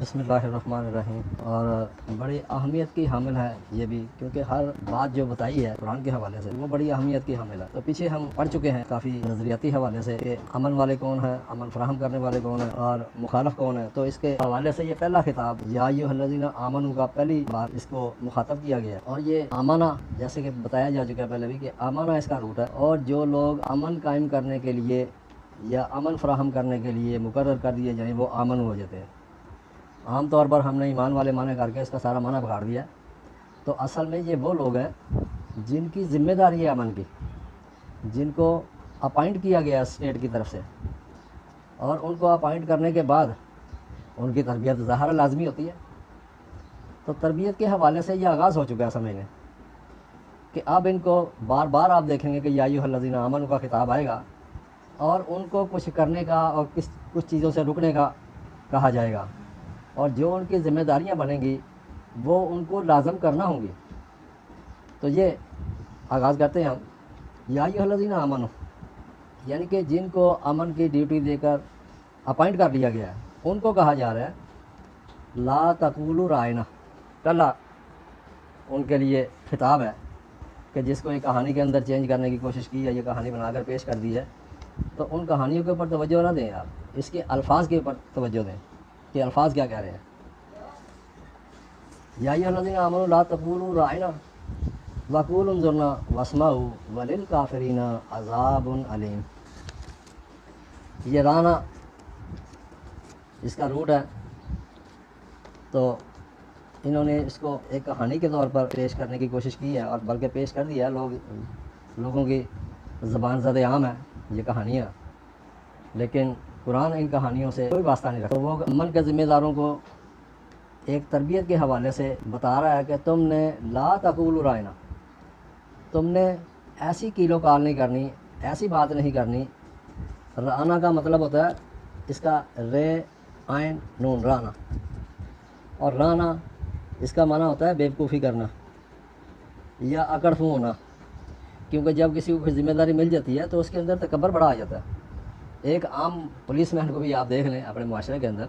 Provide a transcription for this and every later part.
بسم اللہ الرحمن الرحیم۔ اور بڑی اہمیت کی حامل ہے یہ بھی، کیونکہ ہر بات جو بتائی ہے قرآن کے حوالے سے وہ بڑی اہمیت کی حامل ہے۔ تو پیچھے ہم پڑھ چکے ہیں کافی نظریاتی حوالے سے کہ امن والے کون ہیں، امن فراہم کرنے والے کون ہیں اور مخالف کون ہیں۔ تو اس کے حوالے سے یہ پہلا خطاب یا ایھا الذین آمنوا کا پہلی بار اس کو مخاطب کیا گیا ہے۔ اور یہ آمنہ جیسے کہ بتایا جا چکا ہے پہلے بھی کہ آمنہ اس کا روٹ ہے، اور جو لوگ امن قائم کرنے کے لیے یا امن فراہم کرنے کے لیے مقرر کر دیے جائیں وہ آمن ہو جاتے ہیں۔ عام طور پر ہم نے ایمان والے معنی کر کے اس کا سارا معنی بگاڑ دیا ہے۔ تو اصل میں یہ وہ لوگ ہیں جن کی ذمہ داری ہے امن کی، جن کو اپائنٹ کیا گیا اسٹیٹ کی طرف سے، اور ان کو اپائنٹ کرنے کے بعد ان کی تربیت ظاہر لازمی ہوتی ہے۔ تو تربیت کے حوالے سے یہ آغاز ہو چکا ہے سمجھنے کہ اب ان کو بار بار آپ دیکھیں گے کہ یا ایھا الذین آمنوا کا خطاب آئے گا اور ان کو کچھ کرنے کا اور کچھ چیزوں سے رکنے کا کہا جائے گا، اور جو ان کی ذمہ داریاں بنیں گی وہ ان کو لازم کرنا ہوں گی۔ تو یہ آغاز کرتے ہیں ہم یا ایھا الذین آمنوا، یعنی کہ جن کو امن کی ڈیوٹی دے کر اپائنٹ کر دیا گیا ہے ان کو کہا جا رہا ہے لا تقولوا رائنا۔ پہلا ان کے لیے خطاب ہے کہ جس کو ایک کہانی کے اندر چینج کرنے کی کوشش کی ہے، یہ کہانی بنا کر پیش کر دی ہے، تو ان کہانیوں کے اوپر توجہ نہ دیں، آپ اس کے الفاظ کے اوپر توجہ دیں کہ الفاظ کیا کہہ رہے ہیں۔ یا ایھا الذین آمنوا لا تقولوا رائنا وقولوا انظرنا واسمعوا وللکافرین عذاب علیم۔ یہ رانا اس کا روٹ ہے، تو انہوں نے اس کو ایک کہانی کے طور پر پیش کرنے کی کوشش کی ہے، اور بلکہ پیش کر دیا ہے۔ لوگوں کی زبان زد عام ہے یہ کہانیاں، لیکن قرآن ان کہانیوں سے کوئی واسطہ نہیں رکھتا۔ تو وہ امن کے ذمہ داروں کو ایک تربیت کے حوالے سے بتا رہا ہے کہ تم نے لا تقولوا رائنا، تم نے ایسی کیل و کال نہیں کرنی، ایسی بات نہیں کرنی۔ رانا کا مطلب ہوتا ہے اس کا رے عین نون رانا، اور رانا اس کا معنی ہوتا ہے بیوقوفی کرنا یا اکڑفو ہونا، کیونکہ جب کسی کو کوئی ذمہ داری مل جاتی ہے تو اس کے اندر تکبر بڑا آ جاتا ہے۔ ایک عام پولیس مین کو بھی آپ دیکھ لیں اپنے معاشرے کے اندر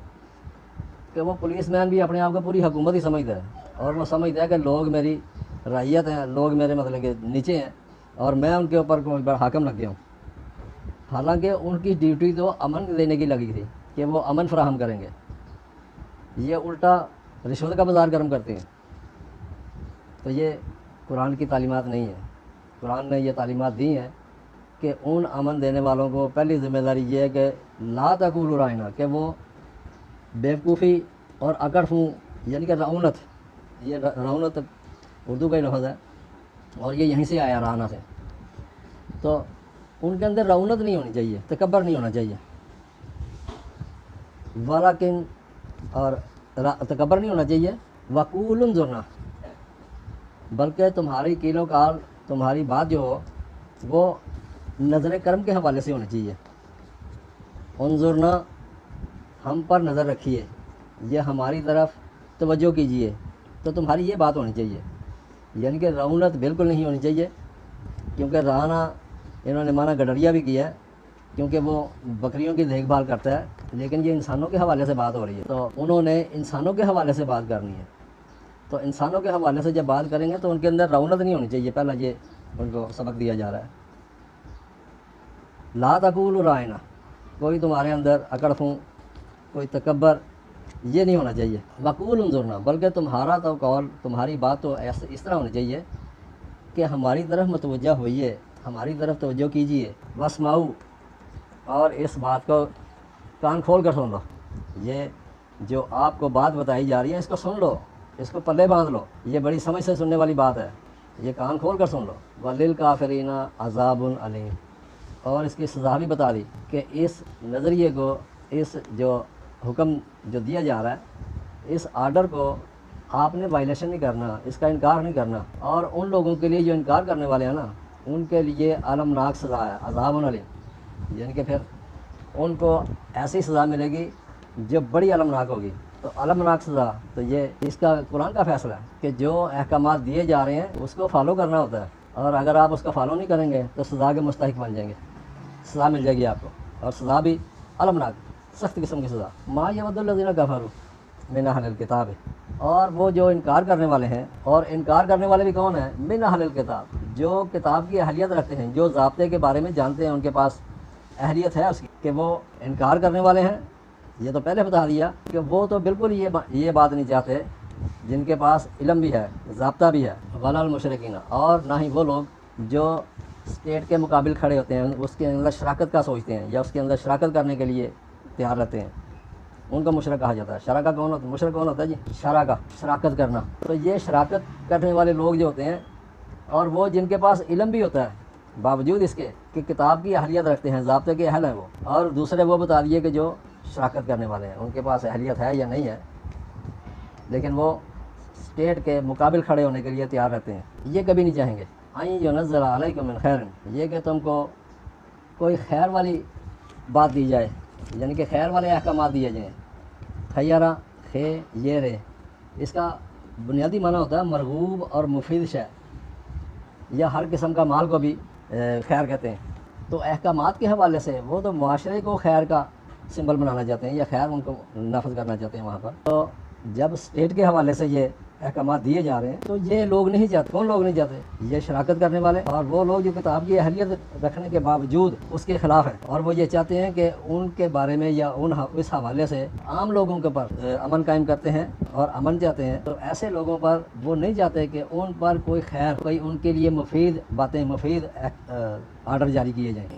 کہ وہ پولیس مین بھی اپنے آپ کو پوری حکومت ہی سمجھتا ہے، اور وہ سمجھتا ہے کہ لوگ میری رعیت ہیں، لوگ میرے مطلب کہ نیچے ہیں، اور میں ان کے اوپر کوئی بڑا حاکم لگ گیا ہوں۔ حالانکہ ان کی ڈیوٹی تو امن دینے کی لگی تھی کہ وہ امن فراہم کریں گے، یہ الٹا رشوت کا بازار گرم کرتے ہیں۔ تو یہ قرآن کی تعلیمات نہیں ہے۔ قرآن نے یہ تعلیمات دی ہیں کہ ان امن دینے والوں کو پہلی ذمہ داری یہ ہے کہ لا تقولوا رائنا، کہ وہ بیوقوفی اور اکڑفو یعنی کہ رعونت، یہ رعونت اردو کا ہی لفظ ہے اور یہ یہیں سے آیا رانا سے، تو ان کے اندر رعونت نہیں ہونی چاہیے، تکبر نہیں ہونا چاہیے، ولیکن اور تکبر نہیں ہونا چاہیے، وقولوا انظرنا، بلکہ تمہاری کیل و کال، تمہاری بات جو ہو وہ نظر کرم کے حوالے سے ہونی چاہیے۔ انظرنا، ہم پر نظر رکھیے، یہ ہماری طرف توجہ کیجیے، تو تمہاری یہ بات ہونی چاہیے۔ یعنی کہ رعونت بالکل نہیں ہونی چاہیے، کیونکہ رانا انہوں نے مانا گڈریا بھی کیا ہے، کیونکہ وہ بکریوں کی دیکھ بھال کرتا ہے، لیکن یہ انسانوں کے حوالے سے بات ہو رہی ہے، تو انہوں نے انسانوں کے حوالے سے بات کرنی ہے۔ تو انسانوں کے حوالے سے جب بات کریں گے تو ان کے اندر رعونت نہیں ہونی چاہیے، پہلا یہ ان کو سبق دیا جا رہا ہے۔ لا تقولوا رائنا، کوئی تمہارے اندر اکڑفوں، کوئی تکبر یہ نہیں ہونا چاہیے۔ وقولوا انظرنا، بلکہ تمہارا تو قول، تمہاری بات تو اس طرح ہونی چاہیے کہ ہماری طرف متوجہ ہوئیے، ہماری طرف توجہ کیجیے، واسمعوا، اور اس بات کو کان کھول کر سن لو، یہ جو آپ کو بات بتائی جا رہی ہے اس کو سن لو، اس کو پلے باندھ لو، یہ بڑی سمجھ سے سننے والی بات ہے، یہ کان کھول کر سن لو۔ وَلِلْكَافِرِينَ عَذَابٌ عَلِيمٌ، اور اس کی سزا بھی بتا دی کہ اس نظریے کو، اس جو حکم جو دیا جا رہا ہے، اس آرڈر کو آپ نے وائلیشن نہیں کرنا، اس کا انکار نہیں کرنا، اور ان لوگوں کے لیے جو انکار کرنے والے ہیں نا ان کے لیے المناک سزا ہے، عذاب علیم، یعنی کہ پھر ان کو ایسی سزا ملے گی جو بڑی المناک ہوگی۔ تو المناک سزا، تو یہ اس کا قرآن کا فیصلہ ہے کہ جو احکامات دیے جا رہے ہیں اس کو فالو کرنا ہوتا ہے، اور اگر آپ اس کا فالو نہیں کریں گے تو سزا کے مستحق بن جائیں گے، سزا مل جائے گی آپ کو، اور سزا بھی المناک، سخت قسم کی سزا۔ ما یود الذین کفروا، من اہل الکتاب، اور وہ جو انکار کرنے والے ہیں، اور انکار کرنے والے بھی کون ہیں؟ من اہل الکتاب، جو کتاب کی اہلیت رکھتے ہیں، جو ضابطے کے بارے میں جانتے ہیں، ان کے پاس اہلیت ہے اس کی کہ وہ انکار کرنے والے ہیں۔ یہ تو پہلے بتا دیا کہ وہ تو بالکل یہ بات نہیں چاہتے جن کے پاس علم بھی ہے، ضابطہ بھی ہے، ولا المشرکین، اور نہ ہی وہ لوگ جو اسٹیٹ کے مقابل کھڑے ہوتے ہیں، اس کے اندر شراکت کا سوچتے ہیں یا اس کے اندر شراکت کرنے کے لیے تیار رہتے ہیں، ان کو مشرک کہا جاتا ہے۔ شرکا کون ہوتا ہے؟ مشرک کون ہوتا ہے جی؟ شراکا، شراکت کرنا۔ تو یہ شراکت کرنے والے لوگ جو ہوتے ہیں، اور وہ جن کے پاس علم بھی ہوتا ہے باوجود اس کے کہ کتاب کی اہلیت رکھتے ہیں، ضابطے کے اہل ہیں وہ، اور دوسرے وہ بتا دیے کہ جو شراکت کرنے والے ہیں ان کے پاس اہلیت ہے یا نہیں ہے، لیکن وہ اسٹیٹ کے مقابل کھڑے ہونے کے لیے تیار رہتے ہیں، یہ کبھی نہیں چاہیں گے۔ آئیں جو نزل علیکم من خیر، یہ کہ تم کو کوئی خیر والی بات دی جائے، یعنی کہ خیر والے احکامات دیے جائیں۔ خیرہ، خے یہ رے، اس کا بنیادی معنی ہوتا ہے مرغوب اور مفید شے، یا ہر قسم کا مال کو بھی خیر کہتے ہیں۔ تو احکامات کے حوالے سے وہ تو معاشرے کو خیر کا سمبل بنانا چاہتے ہیں یا خیر ان کو نافذ کرنا چاہتے ہیں وہاں پر۔ تو جب اسٹیٹ کے حوالے سے یہ احکامات دیے جا رہے ہیں تو یہ لوگ نہیں چاہتے۔ کون لوگ نہیں چاہتے؟ یہ شراکت کرنے والے اور وہ لوگ جو کتاب کی اہلیت رکھنے کے باوجود اس کے خلاف ہیں، اور وہ یہ چاہتے ہیں کہ ان کے بارے میں یا اس حوالے سے عام لوگوں کے پر امن قائم کرتے ہیں اور امن چاہتے ہیں۔ تو ایسے لوگوں پر وہ نہیں چاہتے کہ ان پر کوئی خیر، کوئی ان کے لیے مفید باتیں، مفید آرڈر جاری کیے جائیں۔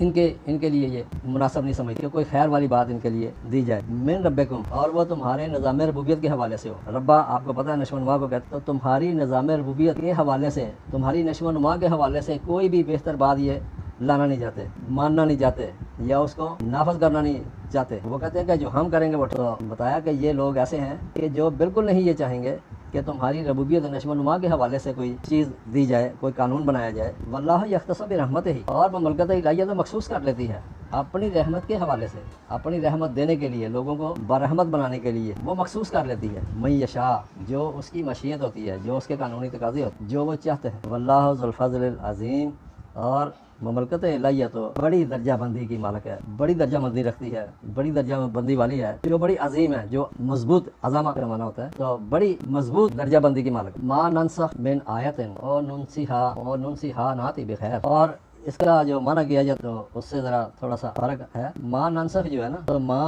ان کے لیے یہ مناسب نہیں سمجھتے کہ کوئی خیر والی بات ان کے لیے دی جائے۔ من ربکم، اور وہ تمہارے نظام ربوبیت کے حوالے سے ہو۔ ربا آپ کو پتہ ہے نشو و نما کو کہتے، تو تمہاری نظام ربوبیت کے حوالے سے، تمہاری نشو و نما کے حوالے سے کوئی بھی بہتر بات یہ لانا نہیں چاہتے، ماننا نہیں چاہتے، یا اس کو نافذ کرنا نہیں چاہتے۔ وہ کہتے ہیں کہ جو ہم کریں گے وہ۔ تو بتایا کہ یہ لوگ ایسے ہیں کہ جو بالکل نہیں یہ چاہیں گے کہ تمہاری ربوبیت نشو و نما کے حوالے سے کوئی چیز دی جائے، کوئی قانون بنایا جائے۔ واللہ یختص برحمتہ، اور مملکت الہیہ تو مخصوص کر لیتی ہے اپنی رحمت کے حوالے سے، اپنی رحمت دینے کے لیے، لوگوں کو برحمت بنانے کے لیے وہ مخصوص کر لیتی ہے۔ من یشاء، جو اس کی مشیت ہوتی ہے، جو اس کے قانونی تقاضے ہوتے ہیں، جو وہ چاہتے ہیں۔ واللہ ذو الفضل العظیم، اور مملکت الہیہ تو بڑی درجہ بندی کی مالک ہے، بڑی درجہ بندی رکھتی ہے، بڑی درجہ بندی والی ہے، جو بڑی عظیم ہے، جو مضبوط، عظمہ کا معنی ہوتا ہے، تو بڑی مضبوط درجہ بندی کی مالک۔ ما ننسخ من آیت او ننسیہا ناتی بخیر، اور اس کا جو معنی کیا جائے تو اس سے ذرا تھوڑا سا فرق ہے۔ ما ننسخ جو ہے نا، تو ما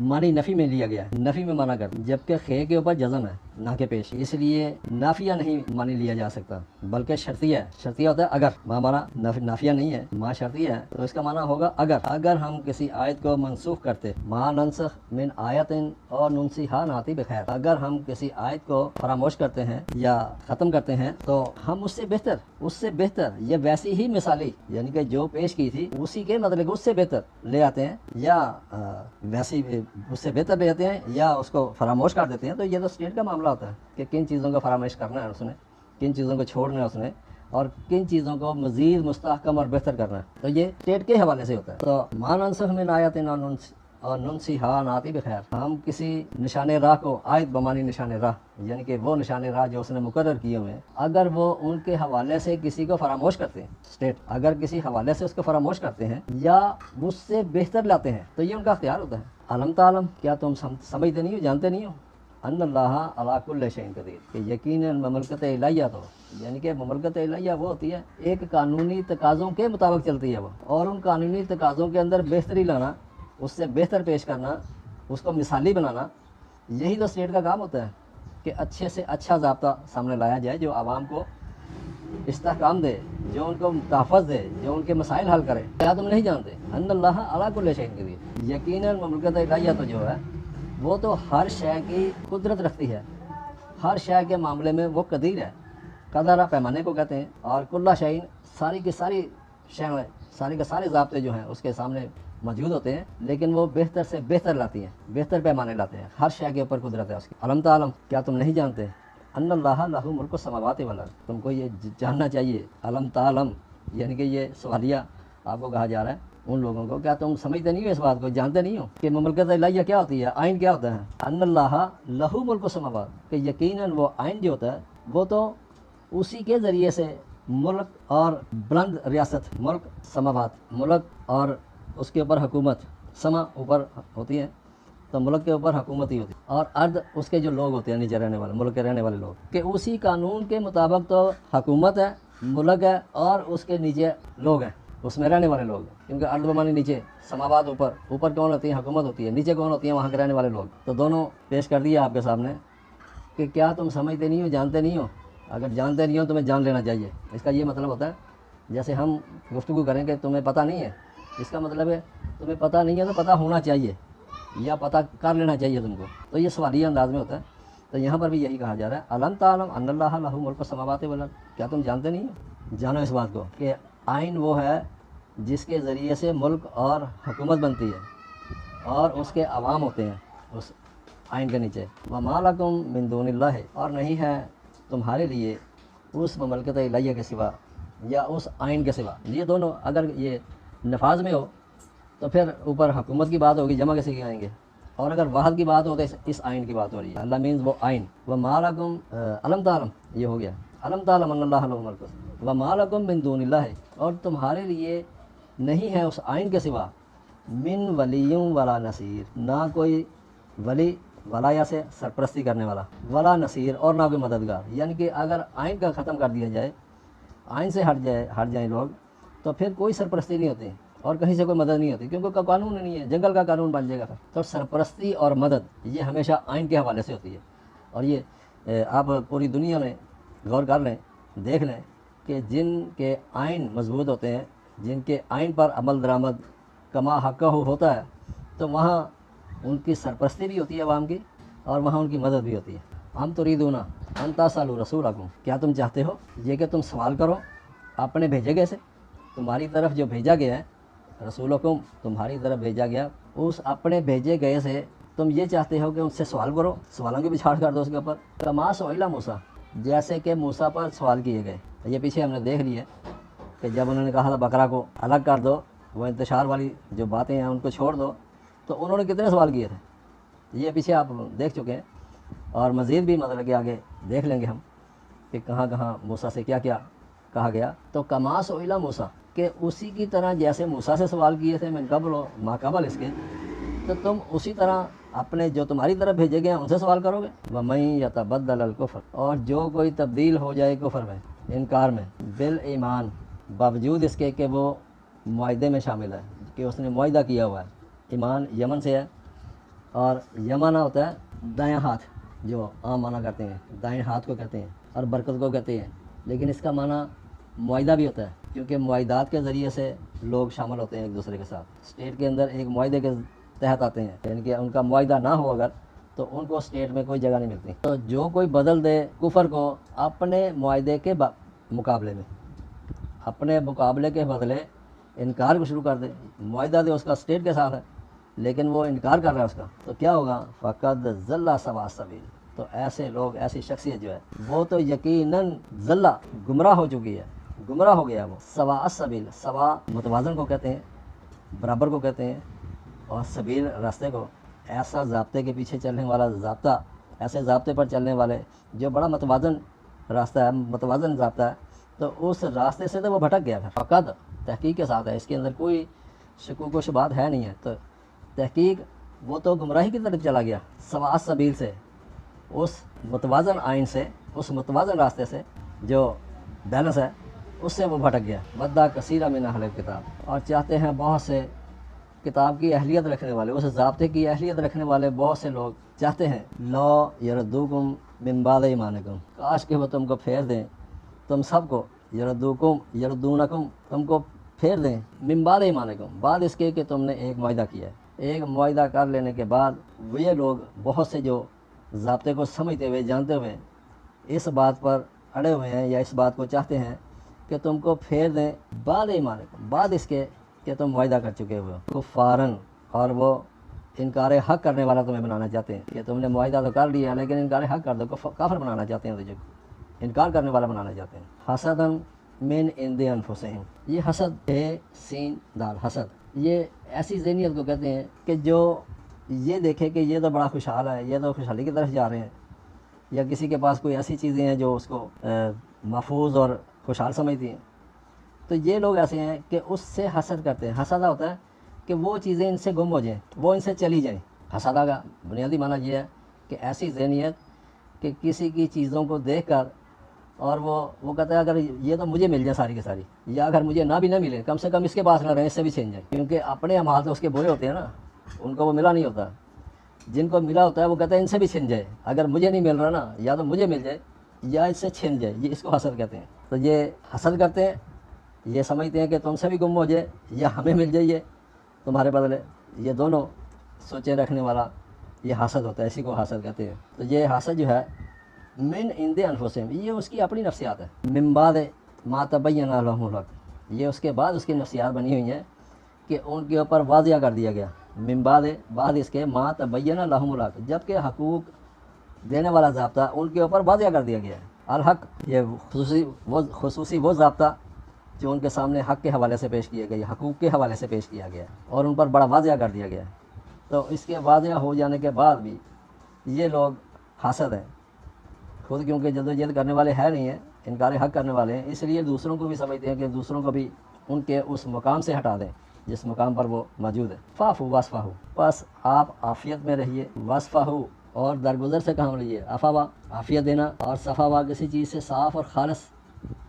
معنی نفی میں لیا گیا ہے، نفی میں معنی کرتا، جبکہ خے کے اوپر جزم ہے نہ کہ پیش، اس لیے نافیہ نہیں معنی لیا جا سکتا، بلکہ شرطیہ ہے۔ شرطیہ ہوتا ہے اگر، ما معنی نافیہ نہیں ہے، ما شرطیہ ہے، تو اس کا معنی ہوگا اگر ہم کسی آیت کو منسوخ کرتے، ما ننسخ من آیت اور ننسیہا ناتی بخیر، اگر ہم کسی آیت کو فراموش کرتے ہیں یا ختم کرتے ہیں تو ہم اس سے بہتر یا ویسی ہی مثالی، یعنی کہ جو پیش کی تھی اسی کے مطلب اس سے بہتر لے آتے ہیں، یا ویسی اس سے بہتر لے آتے ہیں، یا اس کو فراموش کر دیتے ہیں۔ تو یہ تو اسٹیٹ کا معاملہ ہوتا ہے کہ کن چیزوں کو فراموش کرنا ہے اس نے، کن چیزوں کو چھوڑنا ہے اس نے، اور کن چیزوں کو مزید مستحکم اور بہتر کرنا ہے، تو یہ اسٹیٹ کے حوالے سے ہوتا ہے۔ تو ما ننسخ من آیت اور ننسیہا ناتی بخیر، ہم کسی نشان راہ کو، آیت بمانی نشان راہ، یعنی کہ وہ نشان راہ جو اس نے مقرر کیے ہوئے ہیں، اگر وہ ان کے حوالے سے کسی کو فراموش کرتے ہیں، اسٹیٹ اگر کسی حوالے سے اس کو فراموش کرتے ہیں یا اس سے بہتر لاتے ہیں، تو یہ ان کا اختیار ہوتا ہے۔ علم تعلم، کیا تم سمجھتے نہیں ہو، جانتے نہیں ہو، ان اللہ علی کل شیء قدیر، کہ یقیناً مملکت الہیہ تو، یعنی کہ مملکت الہیہ وہ ہوتی ہے ایک قانونی تقاضوں کے مطابق چلتی ہے وہ، اور ان قانونی تقاضوں کے اندر بہتری لانا، اس سے بہتر پیش کرنا، اس کو مثالی بنانا، یہی تو اسٹیٹ کا کام ہوتا ہے کہ اچھے سے اچھا ضابطہ سامنے لایا جائے جو عوام کو استحکام دے، جو ان کو تحفظ دے، جو ان کے مسائل حل کرے۔ کیا تم نہیں جانتے ان اللہ علی کل شیء قدیر، یقیناً مملکت الہیہ تو جو ہے وہ تو ہر شے کی قدرت رکھتی ہے، ہر شے کے معاملے میں وہ قدیر ہے۔ قدرہ پیمانے کو کہتے ہیں، اور کلّ شیء ساری کی ساری شیئیں، سارے کے سارے ضابطے جو ہیں اس کے سامنے موجود ہوتے ہیں، لیکن وہ بہتر سے بہتر لاتی ہیں، بہتر پیمانے لاتے ہیں، ہر شے کے اوپر قدرت ہے اس کی۔ علم تعلم، کیا تم نہیں جانتے، ان اللہ لہ ملک السماوات والارض، تم کو یہ جاننا چاہیے۔ علم تعلم یعنی کہ یہ سوالیہ آپ کو کہا جا رہا ہے ان لوگوں کو، کیا تم سمجھتے نہیں ہو اس بات کو، جانتے نہیں ہو کہ مملکت الہیہ کیا ہوتی ہے، آئین کیا ہوتا ہے۔ ان اللہ لہ ملک السماوات، کہ یقیناً وہ آئین جو ہوتا ہے وہ تو اسی کے ذریعے سے ملک اور بلند ریاست، ملک سماوات، ملک اور اس کے اوپر حکومت، سما اوپر ہوتی ہے تو ملک کے اوپر حکومت ہی ہوتی ہے، اور ارد اس کے جو لوگ ہوتے ہیں نیچے رہنے والے، ملک کے رہنے والے لوگ، کہ اسی قانون کے مطابق تو حکومت ہے، ملک ہے، اور اس کے نیچے لوگ ہیں، اس میں رہنے والے لوگ ہیں، کیونکہ ارد بمانی نیچے، سماوات اوپر، اوپر کون ہوتی ہے؟ حکومت ہوتی ہے، نیچے کون ہوتی ہے؟ وہاں کے رہنے والے لوگ۔ تو دونوں پیش کر دیا آپ کے سامنے کہ کیا تم سمجھتے نہیں ہو، جانتے نہیں ہو؟ اگر جانتے نہیں ہو تمہیں جان لینا چاہیے، اس کا یہ مطلب ہوتا ہے جیسے ہم گفتگو کریں کہ تمہیں پتہ نہیں ہے، اس کا مطلب ہے تمہیں پتہ نہیں ہے تو پتہ ہونا چاہیے یا پتہ کر لینا چاہیے تم کو، تو یہ سوالیہ انداز میں ہوتا ہے۔ تو یہاں پر بھی یہی کہا جا رہا ہے الم تعلم ان اللہ لہ ملک السماوات والارض، کیا تم جانتے نہیں ہو؟ جانو اس بات کو کہ آئین وہ ہے جس کے ذریعے سے ملک اور حکومت بنتی ہے اور اس کے عوام ہوتے ہیں اس آئین کے نیچے۔ وما لکم من دون اللہ، اور نہیں ہے تمہارے لیے اس مملکت الہیہ کے سوا یا اس آئین کے سوا، یہ دونوں اگر یہ نفاذ میں ہو تو پھر اوپر حکومت کی بات ہوگی، جمع کیسے کی آئیں گے، اور اگر واحد کی بات ہو تو اس آئین کی بات ہو رہی ہے۔ اللہ مینز وہ آئین۔ وما لکم علم تعلم، یہ ہو گیا علم تعلم ان اللہ لہ ملک وما لکم من دون اللہ، اور تمہارے لیے نہیں ہے اس آئین کے سوا من ولی ولا نصیر، نہ کوئی ولی، ولایا سے سرپرستی کرنے والا، ولا نصیر، اور نہ کوئی مددگار۔ یعنی کہ اگر آئین کا ختم کر دیا جائے، آئین سے ہٹ جائیں لوگ، تو پھر کوئی سرپرستی نہیں ہوتی اور کہیں سے کوئی مدد نہیں ہوتی، کیونکہ قانون نہیں ہے، جنگل کا قانون بن جائے گا۔ تو سرپرستی اور مدد یہ ہمیشہ آئین کے حوالے سے ہوتی ہے، اور یہ آپ پوری دنیا میں غور کر لیں، دیکھ لیں کہ جن کے آئین مضبوط ہوتے ہیں، جن کے آئین پر عمل درآمد کما حقہ ہوتا ہے، تو وہاں ان کی سرپرستی بھی ہوتی ہے عوام کی، اور وہاں ان کی مدد بھی ہوتی ہے۔ ہم تریدون ان تسألوا رسولکم، کیا تم چاہتے ہو یہ کہ تم سوال کرو اپنے بھیجے گئے سے، تمہاری طرف جو بھیجا گیا ہے، رسولکم تمہاری طرف بھیجا گیا، اس اپنے بھیجے گئے سے تم یہ چاہتے ہو کہ ان سے سوال کرو، سوالوں کی بچھاڑ کر دو اس کے اوپر۔ کما سئل موسیٰ، جیسے کہ موسیٰ پر سوال کیے گئے۔ یہ پیچھے ہم نے دیکھ لیا کہ جب انہوں نے کہا تھا بقرہ کو الگ کر دو، وہ انتشار والی جو باتیں ہیں ان کو چھوڑ دو، تو انہوں نے کتنے سوال کیے تھے، یہ پیچھے آپ دیکھ چکے ہیں، اور مزید بھی مطلب کہ آگے دیکھ لیں گے ہم کہ کہاں کہاں موسیٰ سے کیا کیا کہا گیا۔ تو کما سئل موسیٰ، کہ اسی کی طرح جیسے موسیٰ سے سوال کیے تھے من قبل و ما قبل اس کے، تو تم اسی طرح اپنے جو تمہاری طرف بھیجے گئے ہیں ان سے سوال کرو گے۔ وَمَن يَتَبَدَّلَ الْكُفْرَ، اور جو کوئی تبدیل ہو جائے کفر میں، انکار میں، بالایمان، باوجود اس کے کہ وہ معاہدے میں شامل ہے، کہ اس نے معاہدہ کیا ہوا ہے۔ ایمان یمن سے ہے، اور یمانہ ہوتا ہے دایاں ہاتھ، جو عام معنی کرتے ہیں دائیں ہاتھ کو کہتے ہیں، اور برکت کو کہتے ہیں، لیکن اس کا معنی معاہدہ بھی ہوتا ہے، کیونکہ معاہدات کے ذریعے سے لوگ شامل ہوتے ہیں ایک دوسرے کے ساتھ، اسٹیٹ کے اندر ایک معاہدے کے تحت آتے ہیں، یعنی کہ ان کا معاہدہ نہ ہو اگر تو ان کو اسٹیٹ میں کوئی جگہ نہیں ملتی۔ تو جو کوئی بدل دے کفر کو اپنے معاہدے کے مقابلے میں، اپنے مقابلے کے بدلے انکار کو شروع کر دے، معاہدہ دے اس کا اسٹیٹ کے ساتھ ہے لیکن وہ انکار کر رہا ہے اس کا، تو کیا ہوگا؟ فقد ضل سواء السبیل، تو ایسے لوگ، ایسی شخصیت جو ہے وہ تو یقیناً ضل، گمراہ ہو چکی ہے، گمراہ ہو گیا وہ۔ سواء السبیل، سوا متوازن کو کہتے ہیں، برابر کو کہتے ہیں، اور سبیل راستے کو، ایسا ضابطے کے پیچھے چلنے والا ضابطہ، ایسے ضابطے پر چلنے والے جو بڑا متوازن راستہ ہے، متوازن ضابطہ ہے، تو اس راستے سے تو وہ بھٹک گیا۔ پھر فقط تحقیق کے ساتھ ہے، اس کے اندر کوئی شکوک و شبہات ہے نہیں ہے، تو تحقیق وہ تو گمراہی کی طرف چلا گیا، سواء السبیل سے، اس متوازن آئین سے، اس متوازن راستے سے جو بیلنس ہے، اس سے وہ بھٹک گیا۔ ودّ کثیر من اہل الکتاب، اور چاہتے ہیں بہت سے کتاب کی اہلیت رکھنے والے، اس ضابطے کی اہلیت رکھنے والے بہت سے لوگ چاہتے ہیں لو یردوکم من بعد ایمانکم، کاش کہ وہ تم کو پھیر دیں، تم سب کو، یردونکم، تم کو پھیر دیں، من بعد ایمانکم، بعد اس کے کہ تم نے ایک معاہدہ کیا ہے۔ ایک معاہدہ کر لینے کے بعد وہ یہ لوگ بہت سے جو ضابطے کو سمجھتے ہوئے، جانتے ہوئے اس بات پر اڑے ہوئے ہیں، یا اس بات کو چاہتے ہیں کہ تم کو پھیر دیں بعد ایمانکم، بعد اس کے کہ تم معاہدہ کر چکے ہوئے ہو، کفارن، اور وہ انکار حق کرنے والا تمہیں بنانا چاہتے ہیں، کہ تم نے معاہدہ تو کر لیا لیکن انکار حق کر دو، کافر بنانا چاہتے ہیں، تجھے انکار کرنے والا بنانا چاہتے ہیں۔ حسدن من عند انفسہم، یہ حسد ہے، سین دال، حسد، یہ ایسی ذہنیت کو کہتے ہیں کہ جو یہ دیکھے کہ یہ تو بڑا خوشحال ہے، یہ تو خوشحالی کی طرف جا رہے ہیں، یا کسی کے پاس کوئی ایسی چیزیں ہیں جو اس کو محفوظ اور خوشحال سمجھتی ہیں، تو یہ لوگ ایسے ہیں کہ اس سے حسد کرتے ہیں۔ حسد ہوتا ہے کہ وہ چیزیں ان سے گم ہو جائیں، وہ ان سے چلی جائیں، حسادہ کا بنیادی معنی یہ ہے کہ ایسی ذہنیت کہ کسی کی چیزوں کو دیکھ کر اور وہ کہتا ہے اگر یہ تو مجھے مل جائے ساری کی ساری، یا اگر مجھے نہ بھی نہ ملے کم سے کم اس کے پاس نہ رہے، اس سے بھی چھین جائے، کیونکہ اپنے اعمال تو اس کے برے ہوتے ہیں نا، ان کو وہ ملا نہیں ہوتا، جن کو ملا ہوتا ہے وہ کہتا ہے ان سے بھی چھن جائے، اگر مجھے نہیں مل رہا نا یا تو مجھے مل جائے یا اس سے چھن جائے، یہ اس کو حسد کہتے ہیں۔ تو یہ حسد کرتے ہیں، یہ سمجھتے ہیں کہ تم سے بھی گم ہو جائے یا ہمیں مل جائے تمہارے بدلے، یہ دونوں سوچیں رکھنے والا یہ حسد ہوتا ہے، اسی کو حسد کہتے ہیں۔ تو یہ حسد جو ہے من عند انفسہم، یہ اس کی اپنی نفسیات ہے، من بعد ما تبین لہم الحق، یہ اس کے بعد اس کی نفسیات بنی ہوئی ہیں کہ ان کے اوپر واضح کر دیا گیا، من بعد اس کے ما تبین لہم الحق، جب کہ حقوق دینے والا ضابطہ ان کے اوپر واضح کر دیا گیا ہے۔ الحق یہ خصوصی وہ ضابطہ جو ان کے سامنے حق کے حوالے سے پیش کیا گیا، حقوق کے حوالے سے پیش کیا گیا اور ان پر بڑا واضح کر دیا گیا ہے۔ تو اس کے واضح ہو جانے کے بعد بھی یہ لوگ حاسد ہیں، خود کیونکہ جدوجہد کرنے والے ہیں نہیں ہیں، انکار حق کرنے والے ہیں، اس لیے دوسروں کو بھی سمجھتے ہیں کہ دوسروں کو بھی ان کے اس مقام سے ہٹا دیں جس مقام پر وہ موجود ہے۔ فاعفوا واصفحوا، بس آپ عافیت میں رہیے، واصفحوا اور درگزر سے کام لیجیے، عفوا عافیت دینا، اور صفوا کسی چیز سے صاف اور خالص،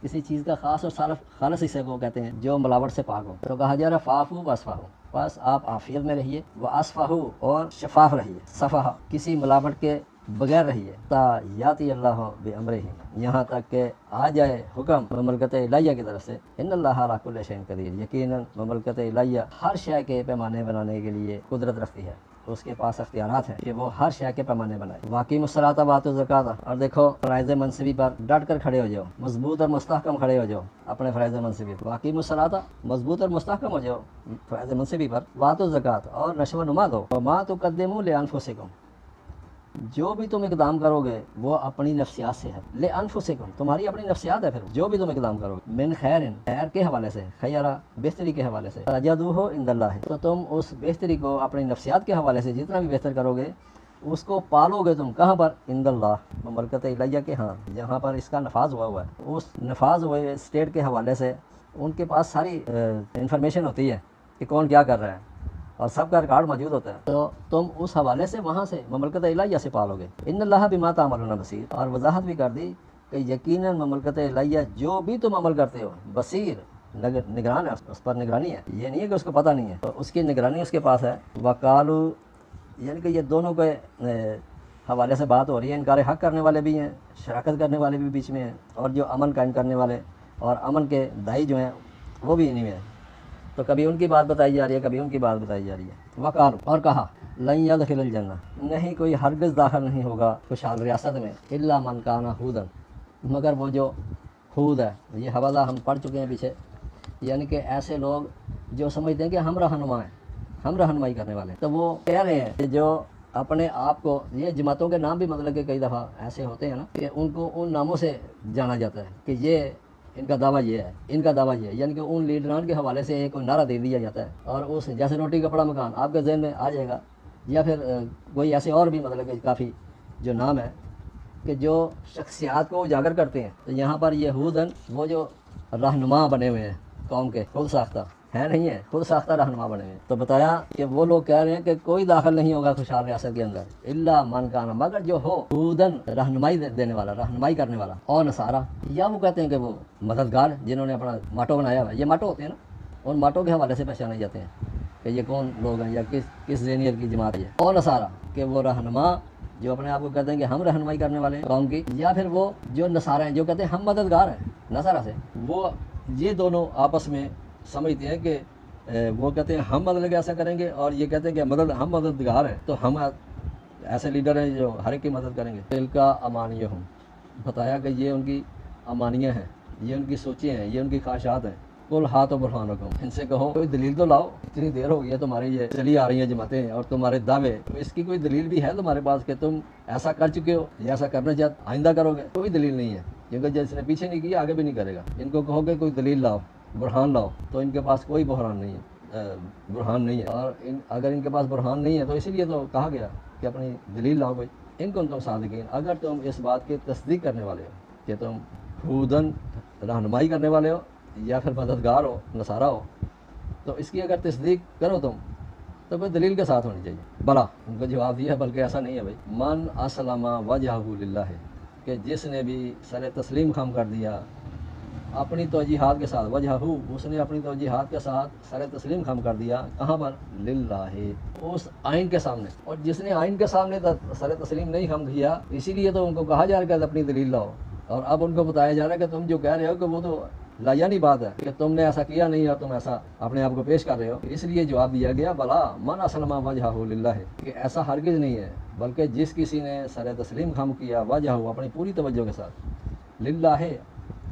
کسی چیز کا خاص اور خالص حصے کو کہتے ہیں جو ملاوٹ سے پاک ہو۔ تو کہا جا رہا فاعفوا واصفحوا، بس آپ عافیت میں رہیے، واصفحوا اور شفاف رہیے، صفحہ کسی ملاوٹ کے بغیر رہیے، تا یاتی اللہ بامرہ، یہاں تک کہ آ جائے حکم مملکت الہیہ کی طرف سے، ان اللہ علی کل شیء قدیر، یقیناً مملکت الہیہ ہر شے کے پیمانے بنانے کے لیے قدرت رکھتی ہے، اس کے پاس اختیارات ہیں کہ وہ ہر شے کے پیمانے بنائے۔ واقعی الصلاۃ وآتوا الزکوٰۃ، اور دیکھو فرائض منصبی پر ڈٹ کر کھڑے ہو جاؤ، مضبوط اور مستحکم کھڑے ہو جاؤ اپنے فرائض منصبی پر، واقعی الصلاۃ، مضبوط اور مستحکم ہو جاؤ فرائض منصبی پر، وآتوا الزکوٰۃ اور نشو و نما دو، وما تقدموا لانفسکم، جو بھی تم اقدام کرو گے وہ اپنی نفسیات سے ہے، لانفسکم تمہاری اپنی نفسیات ہے، پھر جو بھی تم اقدام کرو گے، من خیر خیر کے حوالے سے، خیرہ بہتری کے حوالے سے، تجدوہ عند اللہ، تو تم اس بہتری کو اپنی نفسیات کے حوالے سے جتنا بھی بہتر کرو گے اس کو پالو گے تم کہاں پر؟ عند اللہ، مملکت الہیہ کے ہاں جہاں پر اس کا نفاذ ہوا ہے، اس نفاذ ہوئے اسٹیٹ کے حوالے سے ان کے پاس ساری انفارمیشن ہوتی ہے کہ کون کیا کر رہا ہے اور سب کا ریکارڈ موجود ہوتا ہے، تو تم اس حوالے سے وہاں سے مملکت الہیہ سے پالو گے۔ ان اللہ بما تعملون بصیر، اور وضاحت بھی کر دی کہ یقیناً مملکت الہیہ جو بھی تم عمل کرتے ہو، بصیر نگران ہے، اس پر نگرانی ہے، یہ نہیں ہے کہ اس کو پتہ نہیں ہے، تو اس کی نگرانی اس کے پاس ہے۔ وقالو، یعنی کہ یہ دونوں کے حوالے سے بات ہو رہی ہے، انکار حق کرنے والے بھی ہیں، شراکت کرنے والے بھی بیچ میں ہیں، اور جو امن قائم کرنے والے اور امن کے دائی جو ہیں وہ بھی انہی میں ہیں، تو کبھی ان کی بات بتائی جا رہی ہے، کبھی ان کی بات بتائی جا رہی ہے۔ وقال، اور کہا، لن يدخل الجنہ، نہیں کوئی ہرگز داخل نہیں ہوگا خوشحال ریاست میں، الا من کان ہودن، مگر وہ جو ہود ہے، یہ حوالہ ہم پڑھ چکے ہیں پیچھے، یعنی کہ ایسے لوگ جو سمجھتے ہیں کہ ہم رہنما ہیں، ہم رہنمائی کرنے والے ہیں، تو وہ کہہ رہے ہیں کہ جو اپنے آپ کو، یہ جماعتوں کے نام بھی مطلب کہ کئی دفعہ ایسے ہوتے ہیں نا کہ ان کو ان ناموں سے جانا جاتا ہے کہ یہ ان کا دعویٰ یہ ہے، ان کا دعویٰ یہ ہے، یعنی کہ ان لیڈران کے حوالے سے ایک نعرہ دے دیا جاتا ہے، اور اس جیسے روٹی کپڑا مکان آپ کے ذہن میں آ جائے گا، یا پھر کوئی ایسے اور بھی مطلب کہ کافی جو نام ہے کہ جو شخصیات کو اجاگر کرتے ہیں۔ تو یہاں پر یہودن وہ جو رہنما بنے ہوئے ہیں قوم کے، خود ساختہ ہے نہیں ہے، خود ساختہ رہنما بنے ہوئے ہیں، تو بتایا کہ وہ لوگ کہہ رہے ہیں کہ کوئی داخل نہیں ہوگا خوشحال ریاست کے اندر الا من کان، مگر جو ہو ہودن رہنمائی دینے والا، رہنمائی کرنے والا، اور نصارہ، یا وہ کہتے ہیں کہ وہ مددگار جنہوں نے اپنا ماٹو بنایا ہوا ہے، یہ ماٹو ہوتے ہیں نا، ان ماٹو کے حوالے سے پہچانے جاتے ہیں کہ یہ کون لوگ ہیں یا کس ذہنیت کی جماعت ہے، اور نصارہ کہ وہ رہنما جو اپنے آپ کو کہتے ہیں کہ ہم رہنمائی کرنے والے ہیں قوم کی، یا پھر وہ جو نصارہ ہیں جو کہتے ہیں ہم مددگار ہیں نصارہ سے، وہ یہ دونوں آپس میں سمجھتے ہیں کہ وہ کہتے ہیں ہم مدد ایسا کریں گے، اور یہ کہتے ہیں کہ ہم مددگار ہیں، تو ہم ایسے لیڈر ہیں جو ہر ایک کی مدد کریں گے۔ دل کا امانیہم، بتایا کہ یہ ان کی امانیاں ہیں، یہ ان کی سوچیں ہیں، یہ ان کی خواہشات ہیں۔ قل ہاتوا برہانکم، ان سے کہو کوئی دلیل تو لاؤ، اتنی دیر ہو گئی ہے تمہاری یہ چلی آ رہی ہیں جماعتیں اور تمہارے دعوے، تو اس کی کوئی دلیل بھی ہے تمہارے پاس کہ تم ایسا کر چکے ہو یا ایسا کرنا چاہتے آئندہ کرو گے؟ کوئی دلیل نہیں ہے، کیونکہ جس نے پیچھے نہیں کیا آگے بھی نہیں کرے گا۔ ان کو کہو کہ کوئی دلیل لاؤ، برہان لاؤ، تو ان کے پاس کوئی برہان نہیں ہے، برہان نہیں ہے، اور اگر ان کے پاس برہان نہیں ہے تو اسی لیے تو کہا گیا کہ اپنی دلیل لاؤ کوئی، ان کو تم صادقین، اگر تم اس بات کی تصدیق کرنے والے ہو کہ تم ہودن رہنمائی کرنے والے ہو یا پھر مددگار ہو، نصارہ ہو، تو اس کی اگر تصدیق کرو تم تو کوئی دلیل کے ساتھ ہونی چاہیے۔ بلا ان کا جواب دیا بلکہ ایسا نہیں ہے بھائی، من اسلم وجہہ للہ، کہ جس نے بھی سر تسلیم خم کر دیا اپنی توجیحات کے ساتھ، وجہ اس نے اپنی توجیحات کے ساتھ سر تسلیم خم کر دیا، کہاں پر؟ للہ، اس آئین کے سامنے۔ اور جس نے آئین کے سامنے سر تسلیم نہیں خم کیا، اسی لیے تو ان کو کہا جا رہا ہے کہ اپنی دلیل لاؤ، اور اب ان کو بتایا جا رہا ہے کہ تم جو کہہ رہے ہو کہ وہ تو لایانی بات ہے کہ تم نے ایسا کیا نہیں اور تم ایسا اپنے آپ کو پیش کر رہے ہو، اس لیے جواب دیا گیا بلا من اسلم وجہہ للہ، کہ ایسا ہرگز نہیں ہے، بلکہ جس کسی نے سر تسلیم خم کیا وجہہ اپنی پوری توجہ کے ساتھ، للہ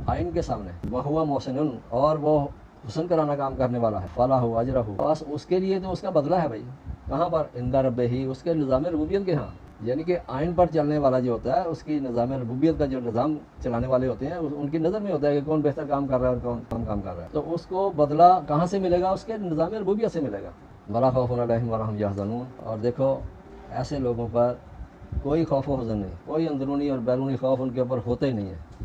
آئین کے سامنے، وہو محسن، اور وہ حسن کرانا کام کرنے والا ہے، فلاح اجرہ، بس اس کے لیے تو اس کا بدلہ ہے بھائی، کہاں پر؟ عند ربہ، اس کے نظام ربوبیت کے ہاں، یعنی کہ آئین پر چلنے والا جو ہوتا ہے اس کی نظام ربوبیت کا جو نظام چلانے والے ہوتے ہیں ان کی نظر میں ہوتا ہے کہ کون بہتر کام کر رہا ہے اور کون کم کام کر رہا ہے، تو اس کو بدلہ کہاں سے ملے گا؟ اس کے نظام ربوبیت سے ملے گا۔ ولا خوف علیہم ولا ہم یحزنون، اور دیکھو ایسے لوگوں پر کوئی خوف و حزن نہیں، کوئی اندرونی اور بیرونی خوف ان کے اوپر ہوتا ہی نہیں ہے،